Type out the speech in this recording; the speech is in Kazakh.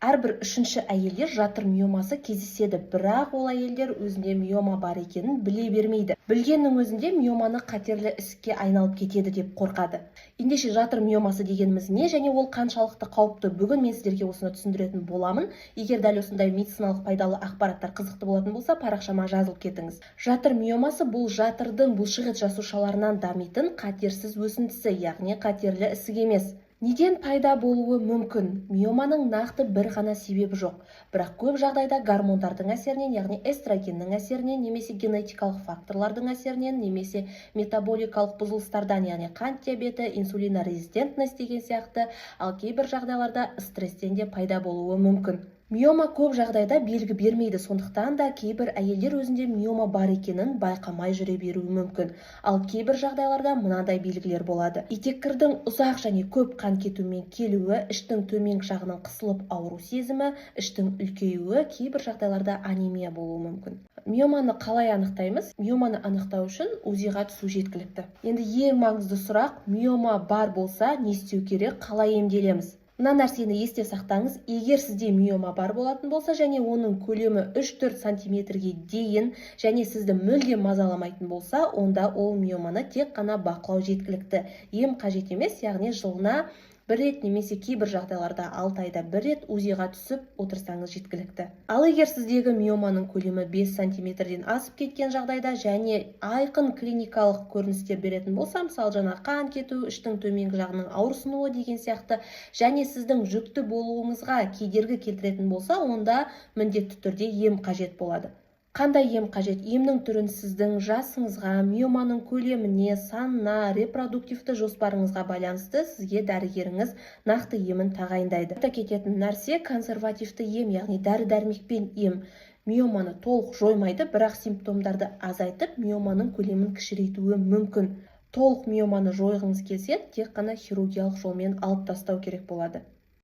Әрбір үшінші әйелде жатыр миомасы кездеседі, бірақ ол әйелдер өзінде миома бар екенін біле бермейді. Білгеннің өзінде миоманы қатерлі ісікке айналып кетеді деп қорқады. Ендеше жатыр миомасы дегеніміз не және ол қаншалықты қауіпті? Бүгін мен сіздерге осыны түсіндіретін боламын. Егер дәл осындай медициналық пайдалы ақпараттар қызықты болатын болса, парақшама жазылып кетіңіз. Жатыр миомасы бұл жатырдың бұлшықет жасушаларынан дамитын қатерсіз өсіндісі, яғни қатерлі ісік емес. Неден пайда болуы мүмкін? Миоманың нақты бір ғана себебі жоқ. Бірақ көп жағдайда гормондардың әсерінен, яғни эстрогеннің әсерінен, немесе генетикалық факторлардың әсерінен, немесе метаболикалық бұзылыстардан, яғни қант диабеті, инсулинорезистентность деген сияқты, ал кейбір жағдайларда стресстен де пайда болуы мүмкін. Миома көп жағдайда белгі бермейді, сондықтан да кейбір әйелдер өзінде миома бар екенін байқамай жүре беруі мүмкін. Ал кейбір жағдайларда мынадай белгілер болады. Итеккірдің ұзақ және көп қан кетумен келуі, іштің төменгі жағының қысылып ауыру сезімі, іштің үлкеюі, кейбір жағдайларда анемия болуы мүмкін. Миоманы қалай анықтаймыз? Миоманы анықтау үшін УЗИ-ға түсу жеткілікті. Енді ең маңызды сұрақ, миома бар болса, не істеу керек, қалай емделеміз? Мына нәрсені есте сақтаңыз, егер сізде миома бар болатын болса және оның көлемі 3-4 сантиметрге дейін және сізді мүлде мазаламайтын болса, онда ол миоманы тек қана бақылау жеткілікті. Ем қажет емес, яғни жылына бір рет немесе кейбір жағдайларда 6 айда бір рет УЗИ-ға түсіп отырсаңыз жеткілікті. Ал егер сіздегі миоманың көлемі 5 сантиметрден асып кеткен жағдайда және айқын клиникалық көріністер беретін болса, мысалы жаңа қан кету, іштің төменгі жағының ауырсынуы деген сияқты, және сіздің жүкті болуыңызға кедергі келтіретін болса, онда міндетті түрде ем қажет болады. Қандай ем қажет? Емнің түрін сіздің жасыңызға, миоманың көлеміне, санына, репродуктивті жоспарыңызға байланысты сізге дәрігеріңіз нақты емін тағайындайды. Айта кететін нәрсе, консервативті ем, яғни дәрі-дәрмекпен ем миоманы толық жоймайды, бірақ симптомдарды азайтып, миоманың көлемін кішірейтуі мүмкін. Толық миоманы жойғыңыз келсе, тек қана хирургиялық жолмен алып тастау керек болады.